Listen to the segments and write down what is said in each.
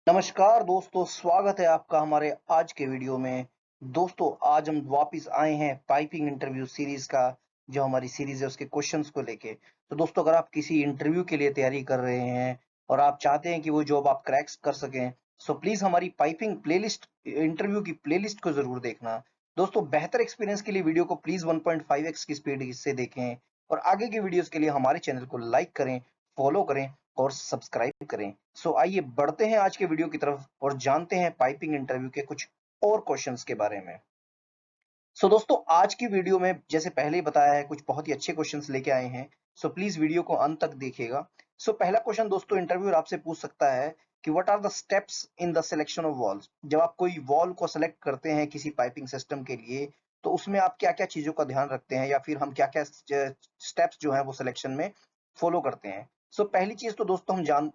नमस्कार दोस्तों, स्वागत है आपका हमारे आज के वीडियो में। दोस्तों, आज हम वापस आए हैं पाइपिंग इंटरव्यू सीरीज का, जो हमारी सीरीज है उसके क्वेश्चंस को लेके। तो दोस्तों, अगर आप किसी इंटरव्यू के लिए तैयारी कर रहे हैं और आप चाहते हैं कि वो जॉब आप क्रैक कर सकें, सो प्लीज हमारी पाइपिंग प्लेलिस्ट, इंटरव्यू की प्लेलिस्ट को जरूर देखना। दोस्तों, बेहतर एक्सपीरियंस के लिए वीडियो को प्लीज 1.5x की स्पीड से देखें और आगे की वीडियोस के लिए हमारे चैनल को लाइक करें, फॉलो करें और सब्सक्राइब करें। सो आइए बढ़ते हैं आज के वीडियो की तरफ और जानते हैं पाइपिंग इंटरव्यू के कुछ और क्वेश्चंस के बारे में। दोस्तों, आज की वीडियो में जैसे पहले ही बताया है, कुछ बहुत ही अच्छे क्वेश्चंस लेके आए हैं। प्लीज वीडियो को अंत तक देखिएगा। पहला क्वेश्चन दोस्तों, इंटरव्यूअर आपसे पूछ सकता है कि what are the steps in the selection of valves. जब आप कोई वॉल को सेलेक्ट करते हैं किसी पाइपिंग सिस्टम के लिए, तो उसमें आप क्या क्या चीजों का ध्यान रखते हैं या फिर हम क्या क्या स्टेप्स जो है वो सिलेक्शन में फॉलो करते हैं। पहली चीज तो दोस्तों, हम जान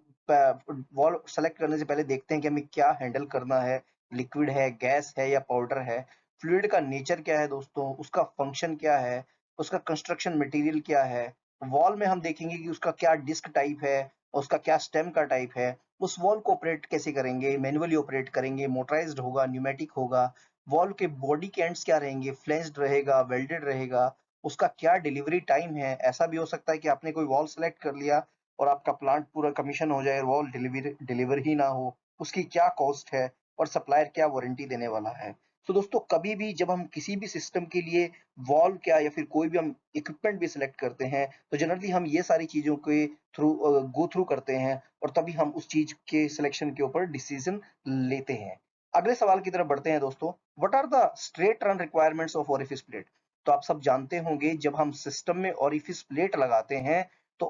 वॉल सेलेक्ट करने से पहले देखते हैं कि हमें क्या हैंडल करना है। लिक्विड है, गैस है या पाउडर है। फ्लूइड का नेचर क्या है दोस्तों, उसका फंक्शन क्या है, उसका कंस्ट्रक्शन मटेरियल क्या है। वॉल में हम देखेंगे कि उसका क्या डिस्क टाइप है, उसका क्या स्टेम का टाइप है। उस वॉल को ऑपरेट कैसे करेंगे, मैन्युअली ऑपरेट करेंगे, मोटराइज्ड होगा, न्यूमेटिक होगा। वॉल के बॉडी के एंड्स क्या रहेंगे, फ्लेंज्ड रहेगा, वेल्डेड रहेगा। उसका क्या डिलीवरी टाइम है। ऐसा भी हो सकता है कि आपने कोई वॉल सेलेक्ट कर लिया और आपका प्लांट पूरा कमीशन हो जाए, वॉल डिलीवर ही ना हो। उसकी क्या कॉस्ट है और सप्लायर क्या वारंटी देने वाला है। दोस्तों, कभी भी जब हम किसी भी सिस्टम के लिए वॉल्व क्या या फिर कोई भी हम इक्विपमेंट भी सिलेक्ट करते हैं, तो जनरली हम ये सारी चीजों के थ्रू गो थ्रू करते हैं और तभी हम उस चीज के सिलेक्शन के ऊपर डिसीजन लेते हैं। अगले सवाल की तरफ बढ़ते हैं दोस्तों। What are the straight run requirements of orifice plate. तो आप सब जानते होंगे, जब हम सिस्टम में ओरिफिस प्लेट लगाते हैं, तो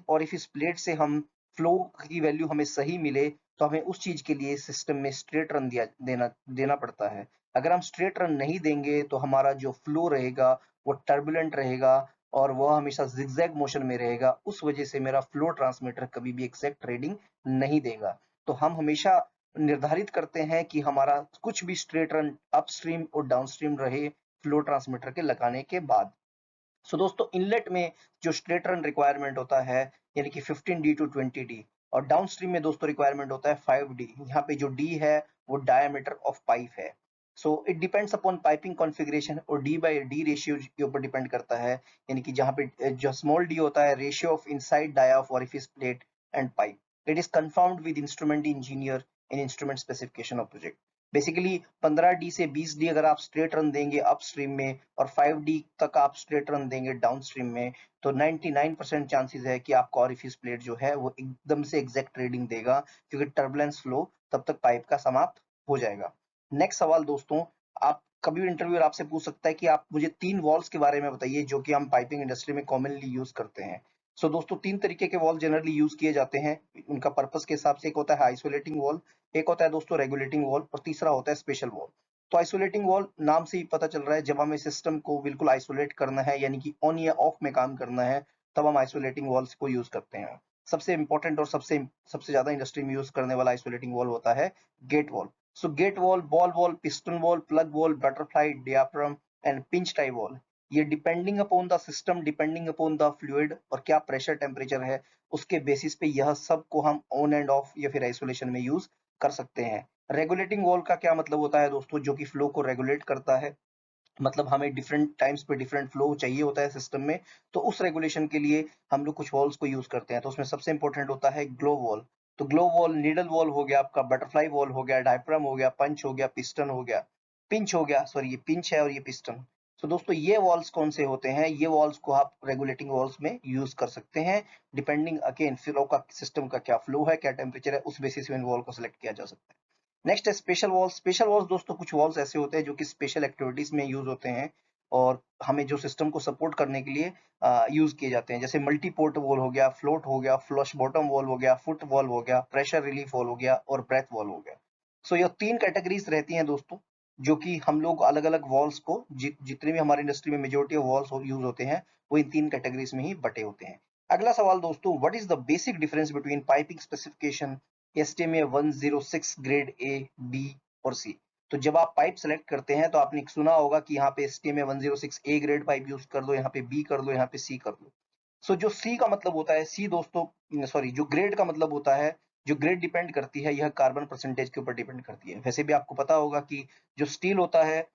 ओरिफिस प्लेट से हम फ्लो की वैल्यू हमें सही मिले, तो हमें उस चीज के लिए सिस्टम में स्ट्रेट रन देना देना पड़ता है। अगर हम स्ट्रेट रन नहीं देंगे तो हमारा जो फ्लो रहेगा वो टर्बुलेंट रहेगा और वह हमेशा जिगजैग मोशन में रहेगा। उस वजह से मेरा फ्लो ट्रांसमीटर कभी भी एग्जैक्ट रीडिंग नहीं देगा। तो हम हमेशा निर्धारित करते हैं कि हमारा कुछ भी स्ट्रेट रन अपस्ट्रीम और डाउनस्ट्रीम रहे फ्लो ट्रांसमीटर के लगाने के बाद। दोस्तों, इनलेट में जो स्ट्रेट रन रिक्वायरमेंट होता है, यानी कि 15D टू 20D, और डाउनस्ट्रीम में दोस्तों रिक्वायरमेंट होता है 5D। यहाँ पे जो D है वो डायमीटर ऑफ पाइप है। It depends upon piping configuration और D/D रेशियो के ऊपर डिपेंड करता है। यानी कि जहाँ पे जो स्मॉल d होता है, ratio of inside dia of orifice plate and pipe. It is confirmed with instrument engineer in instrument specification of project. Basically 15D से 20D अगर आप स्ट्रेट रन देंगे अपस्ट्रीम में और 5D तक आप स्ट्रेट रन देंगे डाउनस्ट्रीम में, तो 99% चांसेस है कि आपका ओरिफिस प्लेट जो है वो एकदम से एग्जैक्ट रीडिंग देगा, क्योंकि टर्बुलेंस फ्लो तब तक पाइप का समाप्त हो जाएगा। नेक्स्ट सवाल दोस्तों, आप कभी भी इंटरव्यूअर आपसे पूछ सकता है कि आप मुझे 3 वॉल्स के बारे में बताइए जो कि हम पाइपिंग इंडस्ट्री में कॉमनली यूज करते हैं। दोस्तों, 3 तरीके के वॉल जनरली यूज किए जाते हैं उनका पर्पस के हिसाब से। एक होता है आइसोलेटिंग वॉल, एक होता है दोस्तों रेगुलेटिंग वॉल और तीसरा होता है स्पेशल वॉल। तो आइसोलेटिंग वॉल नाम से ही पता चल रहा है, जब हमें सिस्टम को बिल्कुल आइसोलेट करना है, यानी कि ऑन या ऑफ में काम करना है, तब हम आइसोलेटिंग वॉल्स को यूज करते हैं। सबसे इंपॉर्टेंट और सबसे सबसे ज्यादा इंडस्ट्री में यूज करने वाला आइसोलेटिंग वॉल होता है gate valve. Gate valve, ball valve, piston valve, plug valve, butterfly, diaphragm and pinch type valve, ये depending upon the system, depending upon the fluid और क्या प्रेशर टेम्परेचर है, उसके बेसिस पे यह सब को हम ऑन एंड ऑफ या फिर आइसोलेशन में यूज कर सकते हैं। रेगुलेटिंग वॉल का क्या मतलब होता है दोस्तों, जो कि फ्लो को रेगुलेट करता है। मतलब हमें डिफरेंट टाइम्स पे डिफरेंट फ्लो चाहिए होता है सिस्टम में, तो उस रेगुलेशन के लिए हम लोग कुछ वॉल्स को यूज करते हैं। तो उसमें सबसे इंपॉर्टेंट होता है ग्लो वॉल। तो ग्लो वॉल, नीडल वॉल हो गया आपका, बटरफ्लाई वॉल हो गया, डायफ्राम हो गया, पंच हो गया, पिस्टन हो गया, पिंच हो गया, सॉरी ये पिंच है और ये पिस्टन। दोस्तों, ये वॉल्स कौन से होते हैं, ये वॉल्स को आप रेगुलेटिंग वॉल्स में यूज कर सकते हैं। डिपेंडिंग अगेन फ्लो का, सिस्टम का क्या फ्लो है, क्या टेम्परेचर है, उस बेसिस में इन वॉल को सिलेक्ट किया जा सकता है। नेक्स्ट है स्पेशल वॉल्स। स्पेशल वॉल्स दोस्तों, कुछ वॉल्स ऐसे होते हैं जो कि स्पेशल एक्टिविटीज में यूज होते हैं और हमें जो सिस्टम को सपोर्ट करने के लिए यूज किए जाते हैं। जैसे मल्टी पोर्ट वॉल हो गया, फ्लोट हो गया, फ्लश बॉटम वॉल हो गया, फुट वॉल हो गया, प्रेशर रिलीफ वॉल हो गया और ब्रेथ वॉल हो गया। ये 3 कैटेगरीज रहती हैं दोस्तों, जो कि हम लोग अलग अलग वॉल्स को, जितने भी हमारी इंडस्ट्री में मेजोरिटी ऑफ वॉल्स यूज होते हैं, वो इन 3 कैटेगरीज में ही बटे होते हैं। अगला सवाल दोस्तों, what is the basic difference between piping specification ASTM A 106 grade A, B और सी। तो जब आप पाइप सेलेक्ट करते हैं तो आपने सुना होगा कि यहाँ पे एसटीएमए 106 ए ग्रेड पाइप यूज कर लो, यहाँ पे बी कर लो, यहाँ पे सी कर लो। जो सी का मतलब होता है, सी दोस्तों, सॉरी, जो ग्रेड का मतलब होता है, जो ग्रेड डिपेंड करती है यह कार्बन परसेंटेज के ऊपर डिपेंड करती है। वैसे भी आपको पता होगा कि जो स्टील होता है,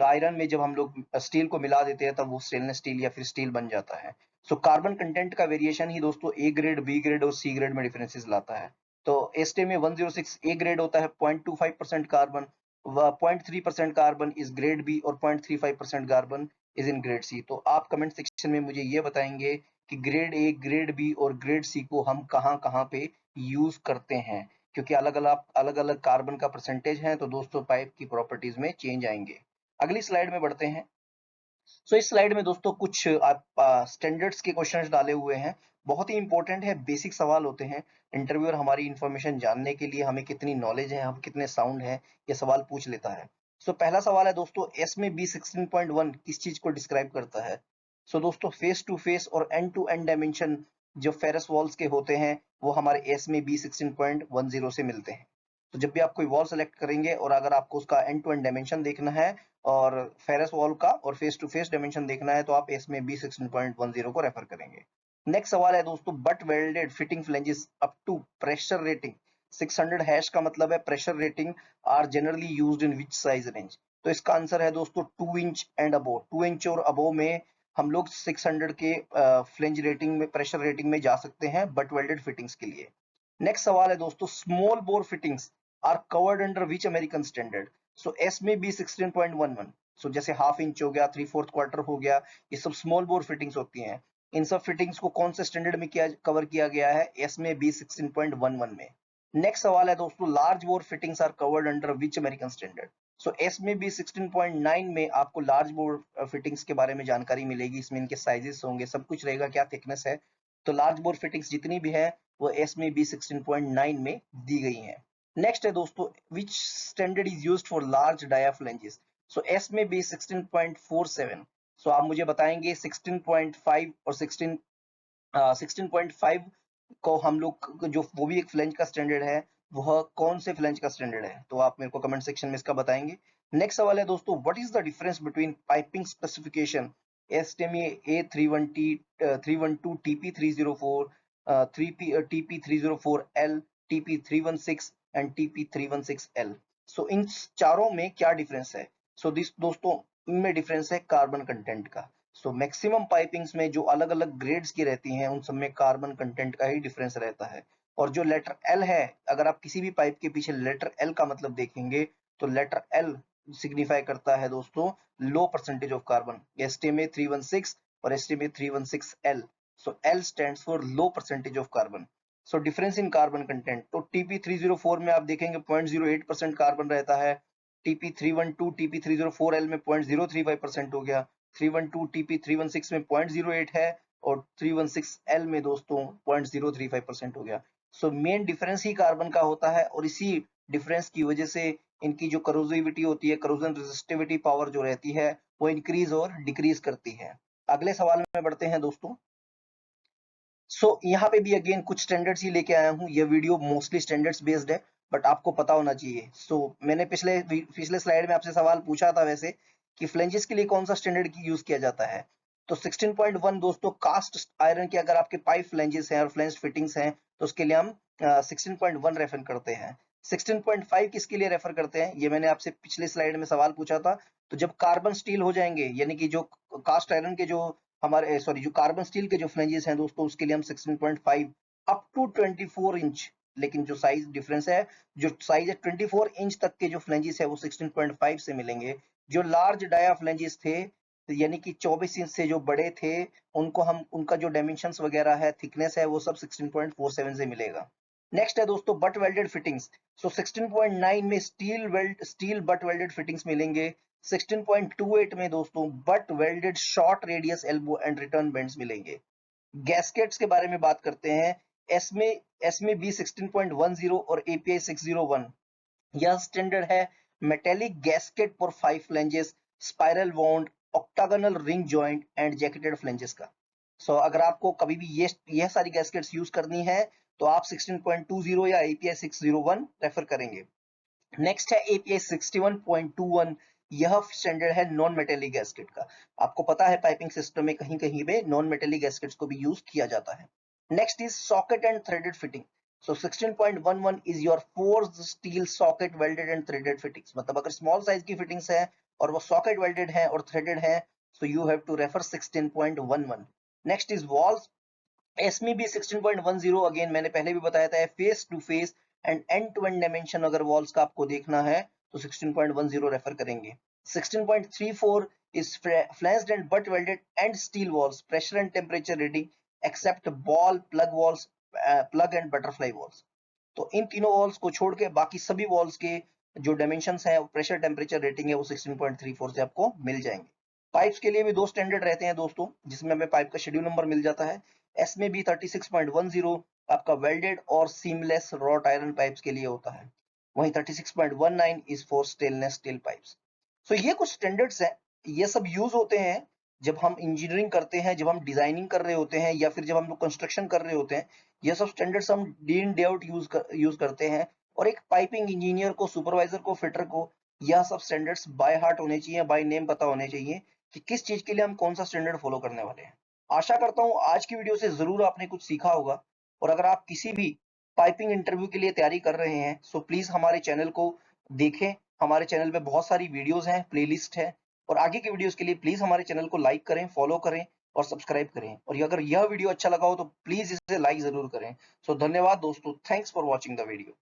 आयरन में जब हम लोग स्टील को मिला देते हैं तब वो स्टेनलेस स्टील या फिर स्टील बन जाता है। सो कार्बन कंटेंट का वेरिएशन ही दोस्तों ए ग्रेड, बी ग्रेड और सी ग्रेड में डिफरेंसेस लाता है। तो एस्टे में 106 ए ग्रेड होता है, 0.25% carbon, 0.3% carbon is grade B और 0.35% carbon is in grade C. तो आप कमेंट सेक्शन में मुझे ये बताएंगे कि ग्रेड ए, ग्रेड बी और ग्रेड सी को हम कहाँ कहाँ पे यूज करते हैं, क्योंकि अलग अलग कार्बन का परसेंटेज है तो दोस्तों पाइप की प्रॉपर्टीज में चेंज आएंगे। अगली स्लाइड में बढ़ते हैं। इस स्लाइड में दोस्तों कुछ आप स्टैंडर्ड्स के क्वेश्चंस डाले हुए हैं, बहुत ही इंपॉर्टेंट है, बेसिक सवाल होते हैं। इंटरव्यूअर हमारी इंफॉर्मेशन जानने के लिए हमें कितनी नॉलेज है, हम कितने साउंड है, ये सवाल पूछ लेता है। पहला सवाल है दोस्तों, एस में बी 16.1 किस चीज को डिस्क्राइब करता है? दोस्तों फेस टू फेस और एंड टू एंड डायमेंशन जो फेरस वॉल्स के होते हैं वो हमारे एस में बी 16.10 से मिलते हैं। जब भी आप कोई वॉल सेलेक्ट करेंगे और अगर आपको उसका एंड टू एंड डायमेंशन देखना है और फेरस वॉल का और फेस टू फेस डायमेंशन देखना है तो आप इसमें बी 16.10 को रेफर करेंगे। नेक्स्ट सवाल है दोस्तों, butt welded fitting flanges up to pressure rating 600 hash का मतलब है pressure rating are generally used in which size range? तो इसका आंसर है दोस्तों 2 इंच एंड अबोव। 2 इंच और अबोव में हम लोग 600 के फ्लेंज रेटिंग में, प्रेशर रेटिंग में जा सकते हैं बट वेल्डेड फिटिंग्स के लिए। नेक्स्ट सवाल है दोस्तों, small bore fittings are covered under which American standard? ASME B 16.11, जैसे हाफ इंच हो गया, 3/4 क्वार्टर हो गया, ये सब स्मॉल बोर फिटिंग्स होती हैं। इन सब फिटिंग्स को कौन से स्टैंडर्ड में कवर किया गया है? एस में बी 16.11 में। नेक्स्ट सवाल है दोस्तों, large bore fittings are covered under which American standard? ASME B 16.9 में आपको लार्ज बोर फिटिंग्स के बारे में जानकारी मिलेगी, इसमें इनके साइजेस होंगे, सब कुछ रहेगा, क्या थिकनेस है। तो लार्ज बोर फिटिंग्स जितनी भी है वो एस में बी 16.9 में दी गई है। नेक्स्ट है दोस्तों, which standard is used for large dia flanges? ASME B 16.47। आप मुझे बताएंगे 16.5 और 16.5 को हम लोग जो वो भी एक फ्लेंज का स्टैंडर्ड है, वह कौन से फ्लेंज का स्टैंडर्ड है? तो आप मेरे को कमेंट सेक्शन में इसका बताएंगे। नेक्स्ट सवाल है दोस्तों, what is the difference between piping specification ASTM A A31T 312 TP304 TP304L TP316 and TP316L? इन चारों में क्या डिफरेंस है? दिस दोस्तों इनमें डिफरेंस है कार्बन कंटेंट का। मैक्सिमम पाइपिंग्स में जो अलग अलग ग्रेड्स की रहती हैं उन सब में कार्बन कंटेंट का ही डिफरेंस रहता है। और जो लेटर एल है, अगर आप किसी भी पाइप के पीछे लेटर एल का मतलब देखेंगे तो लेटर एल सिग्निफाई करता है दोस्तों लो परसेंटेज ऑफ कार्बन। एसटीएमए 316 और एसटीएमए 316L, L stands for low percentage of carbon. Difference in carbon content, तो TP304 में आप देखेंगे 0.08% कार्बन रहता है, TP312 TP304L में 0.035% हो गया, 312 TP316 में 0.08 है और 316L में दोस्तों 0.035% हो गया। मेन डिफरेंस ही कार्बन का होता है और इसी डिफरेंस की वजह से इनकी जो करोजिविटी होती है, करोजन रेजिस्टिविटी पावर जो रहती है वो इंक्रीज और डिक्रीज करती है। अगले सवाल में बढ़ते हैं दोस्तों। यहाँ पे भी अगेन कुछ स्टैंडर्ड्स ही लेके आया हूँ, ये वीडियो मोस्टली स्टैंडर्ड्स बेस्ड है बट आपको पता होना चाहिए। मैंने पिछले स्लाइड में आपसे सवाल पूछा था वैसे कि फ्लेंजेस के लिए कौन सा स्टैंडर्ड की यूज किया जाता है? 16.1 दोस्तों कास्ट आयरन के अगर आपके पाइप फ्लेंजेस हैं और फ्लेंज फिटिंग्स हैं तो उसके लिए हम 16.1 रेफर करते हैं। 16.5 किसके लिए रेफर करते हैं? ये मैंने आपसे पिछले स्लाइड में सवाल पूछा था। तो जब कार्बन स्टील हो जाएंगे, यानी कि जो कास्ट आयरन के जो हमारे जो कार्बन स्टील के जो फ्लेंजेस हैं दोस्तों उसके लिए हम 16.5 अप टू 24 इंच, लेकिन जो साइज डिफरेंस है, जो साइज है 24 इंच तक के जो फ्लेंजेस है वो 16.5 से मिलेंगे। जो लार्ज डाया फ्लेंजेस थे यानी कि 24 इंच से जो बड़े थे उनको हम, उनका जो डायमेंशंस वगैरह है, थिकनेस है, वो सब 16.47 से मिलेगा। नेक्स्ट है दोस्तों बट वेल्डेड फिटिंग्स। 16.9 में स्टील बट वेल्डेड फिटिंग्स मिलेंगे। 16.28 में दोस्तों butt welded short radius elbow and return bends मिलेंगे। गैस्केट्स के बारे में बात करते हैं। एस में बी 16.10 और API 601, यह स्टैंडर्ड है metallic gasket for 5 flanges, spiral wound, octagonal ring joint and jacketed flanges का। अगर आपको कभी भी ये सारी गैस्केट्स यूज करनी है तो आप 16.20 या API 601 रेफर करेंगे। नेक्स्ट है API 61.21, यह स्टैंडर्ड है नॉन मेटेलिक गैस्केट का। आपको पता है पाइपिंग सिस्टम में कहीं कहीं पे नॉन मेटेलिक गैस्केट्स को भी यूज किया जाता है। Next is socket and threaded fitting. So 16.11 is your forged steel socket welded and threaded fittings. मतलब अगर small size की fittings है और वो socket welded है और threaded है, so you have to refer 16.11. Next is walls. SMB 16.10 again मैंने पहले भी बताया था, face to face and end to end dimension अगर वॉल्स का आपको देखना है तो 16.10 रेफर करेंगे. 16.34 is flanged and butt welded and steel walls, pressure and temperature reading except ball plug walls, plug and butterfly walls. तो इन तीनों वॉल्स को छोड़ के बाकी सभी वॉल्स के जो डायमेंशंस हैं, प्रेशर टेम्परेचर रेटिंग है, वो 16.34 से आपको मिल जाएंगे. पाइप्स के लिए भी दो स्टैंडर्ड रहते हैं दोस्तों, जिसमें हमें पाइप का शेड्यूल नंबर मिल जाता है. एसमें भी 36.10 आपका वेल्डेड और सीमलेस रॉट आयरन पाइप्स के लिए होता है. वहीं 36.19 is for stainless steel pipes. So ये कुछ स्टैंडर्ड्स हैं. ये सब यूज होते हैं जब हम इंजीनियरिंग करते हैं, जब हम डिजाइनिंग कर रहे होते हैं, या फिर जब हम लोग कंस्ट्रक्शन कर रहे होते हैं. ये सब स्टैंडर्ड्स हम day in day out use करते हैं. और एक पाइपिंग इंजीनियर को, सुपरवाइजर को, फिटर को यह सब स्टैंडर्ड्स बाय हार्ट होने चाहिए, बाय नेम पता होने चाहिए कि किस चीज के लिए हम कौन सा स्टैंडर्ड फॉलो करने वाले हैं. आशा करता हूं आज की वीडियो से जरूर आपने कुछ सीखा होगा. और अगर आप किसी भी पाइपिंग इंटरव्यू के लिए तैयारी कर रहे हैं, सो प्लीज हमारे चैनल को देखें. हमारे चैनल पे बहुत सारी वीडियोस हैं, प्लेलिस्ट है. और आगे की वीडियोस के लिए प्लीज हमारे चैनल को लाइक करें, फॉलो करें और सब्सक्राइब करें. और अगर यह वीडियो अच्छा लगा हो तो प्लीज इसे लाइक जरूर करें. सो धन्यवाद दोस्तों. Thanks for watching the video.